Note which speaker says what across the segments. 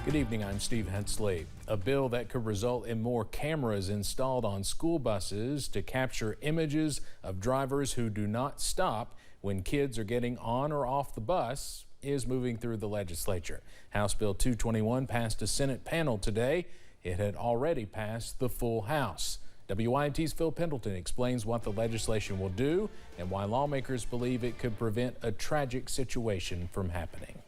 Speaker 1: Good evening, I'm Steve Hensley. A bill that could result in more cameras installed on school buses to capture images of drivers who do not stop when kids are getting on or off the bus is moving through the legislature. House Bill 221 passed a Senate panel today. It had already passed the full House. WYMT's Phil Pendleton explains what the legislation will do and why lawmakers believe it could prevent a tragic situation from happening.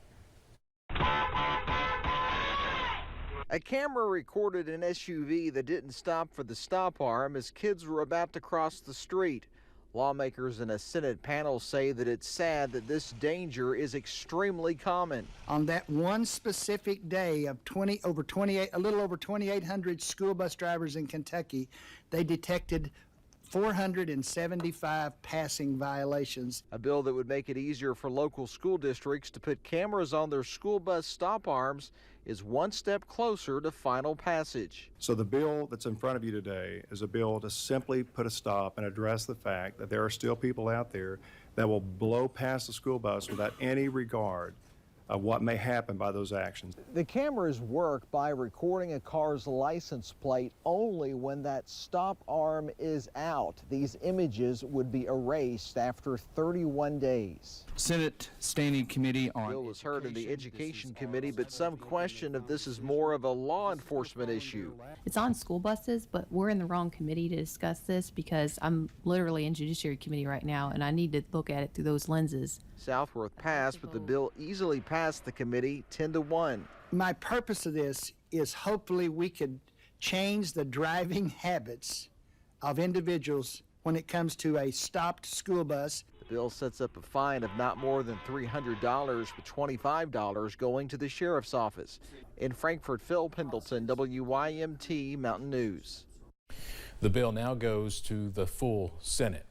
Speaker 2: A camera recorded an SUV that didn't stop for the stop arm as kids were about to cross the street. Lawmakers in a Senate panel say that it's sad that this danger is extremely common.
Speaker 3: On that one specific day of a little over 2,800 school bus drivers in Kentucky, they detected 475 passing violations.
Speaker 2: A bill that would make it easier for local school districts to put cameras on their school bus stop arms is one step closer to final passage.
Speaker 4: So the bill that's in front of you today is a bill to simply put a stop and address the fact that there are still people out there that will blow past the school bus without any regard of what may happen by those actions.
Speaker 2: The cameras work by recording a car's license plate only when that stop arm is out. These images would be erased after 31 days.
Speaker 5: Senate Standing Committee on...
Speaker 2: The bill was heard in the Education Committee, but some question if this is more of a law enforcement issue.
Speaker 6: It's on school buses, but we're in the wrong committee to discuss this because I'm literally in Judiciary Committee right now, and I need to look at it through those lenses.
Speaker 2: Southworth passed, but the bill easily passed the committee 10-1.
Speaker 3: My purpose of this is hopefully we could change the driving habits of individuals when it comes to a stopped school bus.
Speaker 2: The bill sets up a fine of not more than $300 with $25 going to the sheriff's office. In Frankfort, Phil Pendleton, WYMT Mountain News.
Speaker 1: The bill now goes to the full Senate.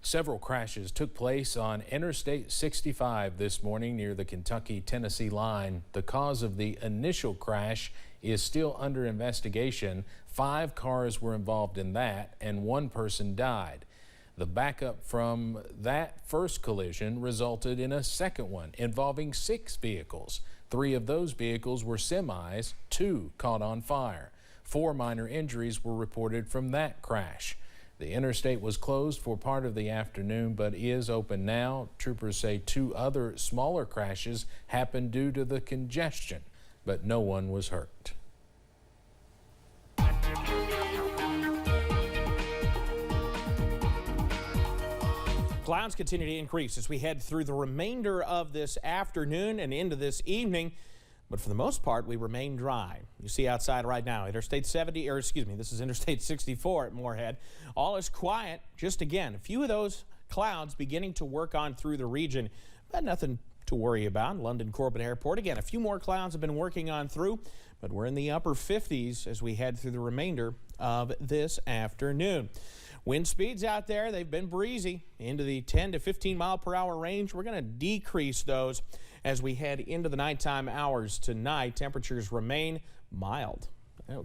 Speaker 1: Several crashes took place on Interstate 65 this morning near the Kentucky-Tennessee line. The cause of the initial crash is still under investigation. 5 cars were involved in that and 1 person died. The backup from that first collision resulted in a second one involving 6 vehicles. 3 of those vehicles were semis, 2 caught on fire. 4 minor injuries were reported from that crash. The interstate was closed for part of the afternoon, but is open now. Troopers say 2 other smaller crashes happened due to the congestion, but no one was hurt.
Speaker 7: Clouds continue to increase as we head through the remainder of this afternoon and into this evening. But for the most part, we remain dry. You see outside right now, Interstate 70, or excuse me, this is Interstate 64 at Moorhead. All is quiet. Just again, a few of those clouds beginning to work on through the region, but nothing to worry about. London Corbett Airport, again, a few more clouds have been working on through, but we're in the upper 50s as we head through the remainder of this afternoon. Wind speeds out there, they've been breezy into the 10 to 15 mile per hour range. We're going to decrease those as we head into the nighttime hours tonight. Temperatures remain mild.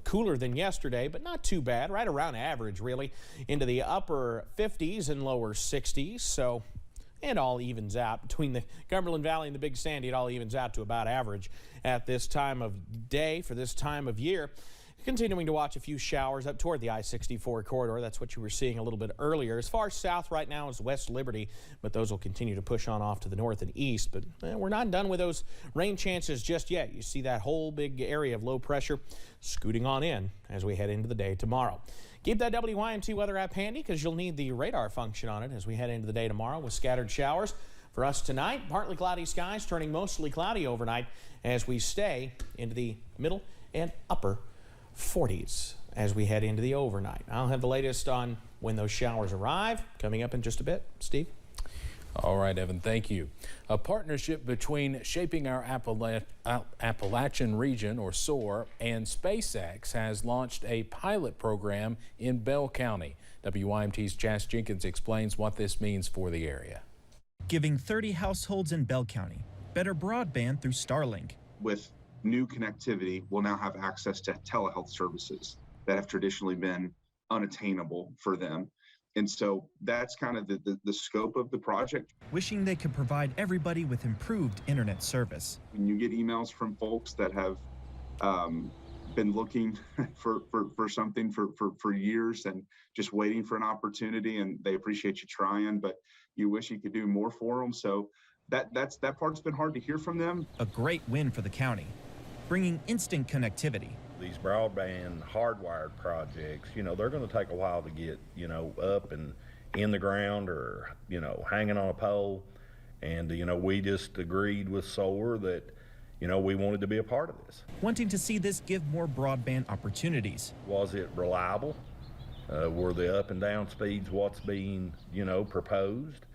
Speaker 7: Cooler than yesterday, but not too bad. Right around average, really, into the upper 50s and lower 60s. So it all evens out between the Cumberland Valley and the Big Sandy. It all evens out to about average at this time of day for this time of year. Continuing to watch a few showers up toward the I-64 corridor. That's what you were seeing a little bit earlier. As far south right now is West Liberty, but those will continue to push on off to the north and east. But we're not done with those rain chances just yet. You see that whole big area of low pressure scooting on in as we head into the day tomorrow. Keep that WYMT weather app handy because you'll need the radar function on it as we head into the day tomorrow with scattered showers. For us tonight, partly cloudy skies turning mostly cloudy overnight as we stay into the middle and upper 40s as we head into the overnight. I'll have the latest on when those showers arrive coming up in just a bit. Steve?
Speaker 1: All right, Evan, thank you. A partnership between Shaping Our Appalachian Region, or SOAR, and SpaceX has launched a pilot program in Bell County. WYMT's Jas Jenkins explains what this means for the area.
Speaker 8: Giving 30 households in Bell County better broadband through Starlink.
Speaker 9: With new connectivity, will now have access to telehealth services that have traditionally been unattainable for them. And so that's kind of the scope of the project.
Speaker 8: Wishing they could provide everybody with improved internet service.
Speaker 9: When you get emails from folks that have been looking for something for years and just waiting for an opportunity, and they appreciate you trying, but you wish you could do more for them. So that part's been hard to hear from them.
Speaker 8: A great win for the county, bringing instant connectivity.
Speaker 10: These broadband hardwired projects, they're going to take a while to get, up and in the ground or, hanging on a pole. And, we just agreed with Solar that, we wanted to be a part of this.
Speaker 8: Wanting to see this give more broadband opportunities.
Speaker 10: Was it reliable? Were the up and down speeds what's being, proposed?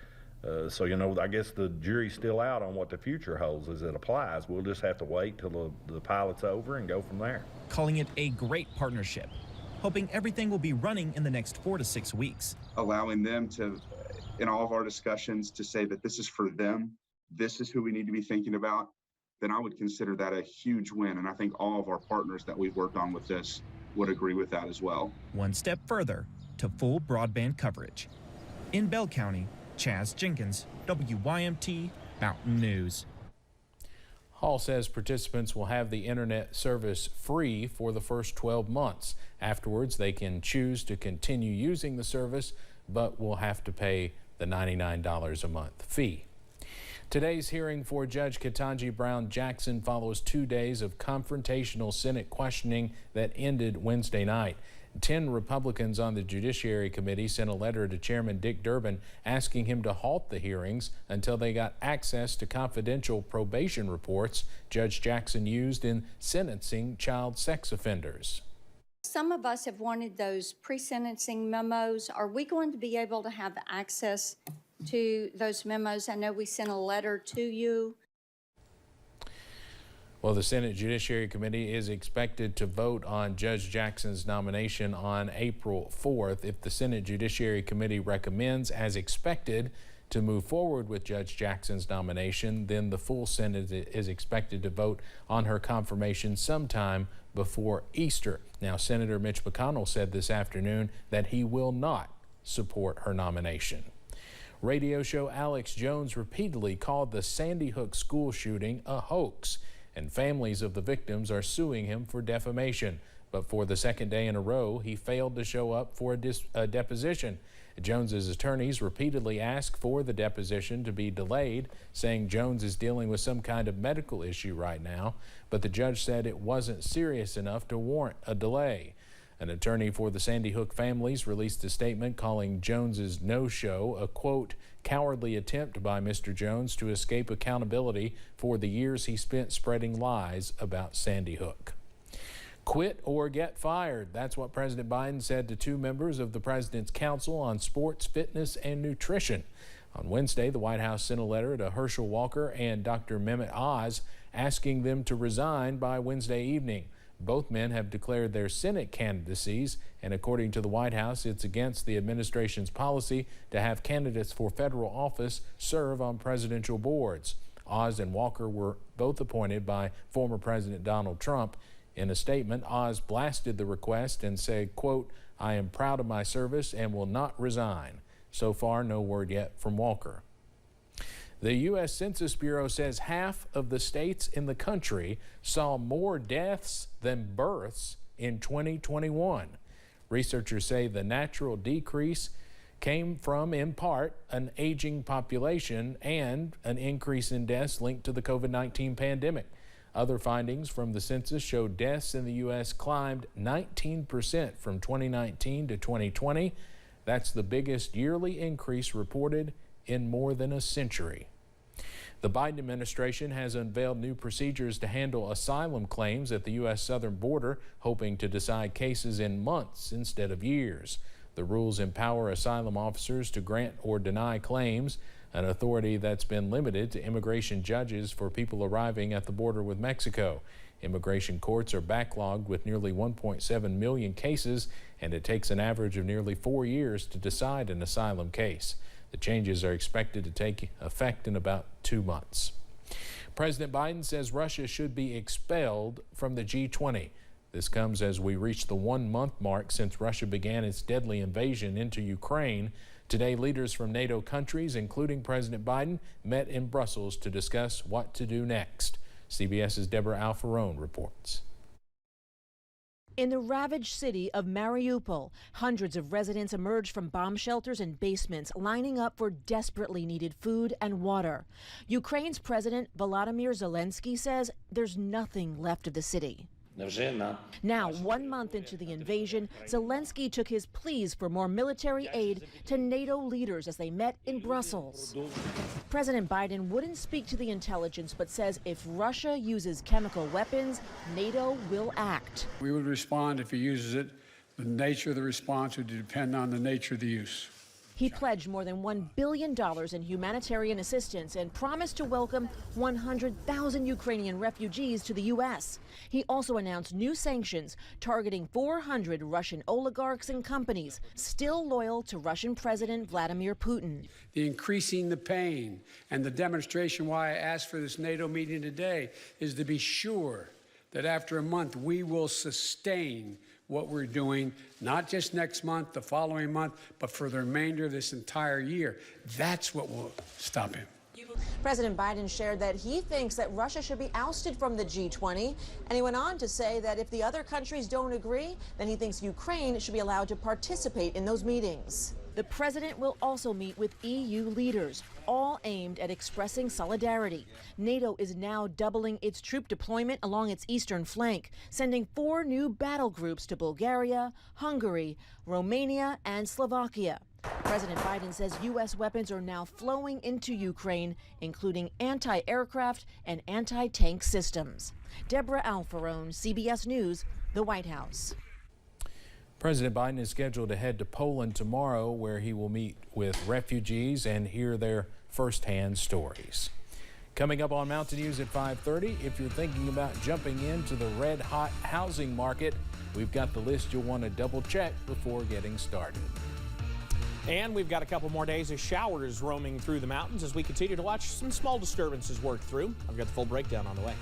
Speaker 10: So, I guess the jury's still out on what the future holds as it applies. We'll just have to wait till the pilot's over and go from there.
Speaker 8: Calling it a great partnership, hoping everything will be running in the next 4 to 6 weeks.
Speaker 9: Allowing them to, in all of our discussions, to say that this is for them, this is who we need to be thinking about, then I would consider that a huge win. And I think all of our partners that we've worked on with this would agree with that as well.
Speaker 8: One step further to full broadband coverage. In Bell County, Chaz Jenkins, WYMT Mountain News.
Speaker 1: Hall says participants will have the internet service free for the first 12 months. Afterwards, they can choose to continue using the service, but will have to pay the $99 a month fee. Today's hearing for Judge Ketanji Brown Jackson follows 2 days of confrontational Senate questioning that ended Wednesday night. 10 Republicans on the Judiciary Committee sent a letter to Chairman Dick Durbin asking him to halt the hearings until they got access to confidential probation reports Judge Jackson used in sentencing child sex offenders.
Speaker 11: Some of us have wanted those pre-sentencing memos. Are we going to be able to have access to those memos? I know we sent a letter to you.
Speaker 1: Well, the Senate Judiciary Committee is expected to vote on Judge Jackson's nomination on April 4th. If the Senate Judiciary Committee recommends, as expected, to move forward with Judge Jackson's nomination, then the full Senate is expected to vote on her confirmation sometime before Easter. Now, Senator Mitch McConnell said this afternoon that he will not support her nomination. Radio show Alex Jones repeatedly called the Sandy Hook school shooting a hoax, and families of the victims are suing him for defamation. But for the second day in a row, he failed to show up for a deposition. Jones's attorneys repeatedly asked for the deposition to be delayed, saying Jones is dealing with some kind of medical issue right now, but the judge said it wasn't serious enough to warrant a delay. An attorney for the Sandy Hook families released a statement calling Jones's no-show a, quote, cowardly attempt by Mr. Jones to escape accountability for the years he spent spreading lies about Sandy Hook. Quit or get fired. That's what President Biden said to 2 members of the President's Council on Sports, Fitness, and Nutrition. On Wednesday, the White House sent a letter to Herschel Walker and Dr. Mehmet Oz asking them to resign by Wednesday evening. Both men have declared their Senate candidacies, and according to the White House, it's against the administration's policy to have candidates for federal office serve on presidential boards. Oz and Walker were both appointed by former President Donald Trump. In a statement, Oz blasted the request and said, quote, I am proud of my service and will not resign. So far, no word yet from Walker. The U.S. Census Bureau says half of the states in the country saw more deaths than births in 2021. Researchers say the natural decrease came from, in part, an aging population and an increase in deaths linked to the COVID-19 pandemic. Other findings from the census show deaths in the U.S. climbed 19% from 2019 to 2020. That's the biggest yearly increase reported in more than a century. The Biden administration has unveiled new procedures to handle asylum claims at the U.S. southern border, hoping to decide cases in months instead of years. The rules empower asylum officers to grant or deny claims, an authority that's been limited to immigration judges for people arriving at the border with Mexico. Immigration courts are backlogged with nearly 1.7 million cases, and it takes an average of nearly 4 years to decide an asylum case. The changes are expected to take effect in about 2 months. President Biden says Russia should be expelled from the G20. This comes as we reach the 1-month mark since Russia began its deadly invasion into Ukraine. Today, leaders from NATO countries, including President Biden, met in Brussels to discuss what to do next. CBS's Deborah Alfarone reports.
Speaker 12: In the ravaged city of Mariupol, hundreds of residents emerged from bomb shelters and basements, lining up for desperately needed food and water. Ukraine's President Volodymyr Zelensky says there's nothing left of the city. Now, 1 month into the invasion, Zelensky took his pleas for more military aid to NATO leaders as they met in Brussels. President Biden wouldn't speak to the intelligence, but says if Russia uses chemical weapons, NATO will act.
Speaker 13: We would respond if he uses it. The nature of the response would depend on the nature of the use.
Speaker 12: He pledged more than $1 billion in humanitarian assistance and promised to welcome 100,000 Ukrainian refugees to the U.S. He also announced new sanctions targeting 400 Russian oligarchs and companies still loyal to Russian President Vladimir Putin.
Speaker 13: The increasing the pain and the demonstration why I asked for this NATO meeting today is to be sure that after a month we will sustain what we're doing, not just next month, the following month, but for the remainder of this entire year. That's what will stop him.
Speaker 12: President Biden shared that he thinks that Russia should be ousted from the G20, and he went on to say that if the other countries don't agree, then he thinks Ukraine should be allowed to participate in those meetings. The president will also meet with EU leaders, all aimed at expressing solidarity. NATO is now doubling its troop deployment along its eastern flank, sending 4 new battle groups to Bulgaria, Hungary, Romania, and Slovakia. President Biden says U.S. weapons are now flowing into Ukraine, including anti-aircraft and anti-tank systems. Deborah Alfarone, CBS News, the White House.
Speaker 1: President Biden is scheduled to head to Poland tomorrow, where he will meet with refugees and hear their firsthand stories. Coming up on Mountain News at 5:30, if you're thinking about jumping into the red-hot housing market, we've got the list you'll want to double-check before getting started.
Speaker 7: And we've got a couple more days of showers roaming through the mountains as we continue to watch some small disturbances work through. I've got the full breakdown on the way.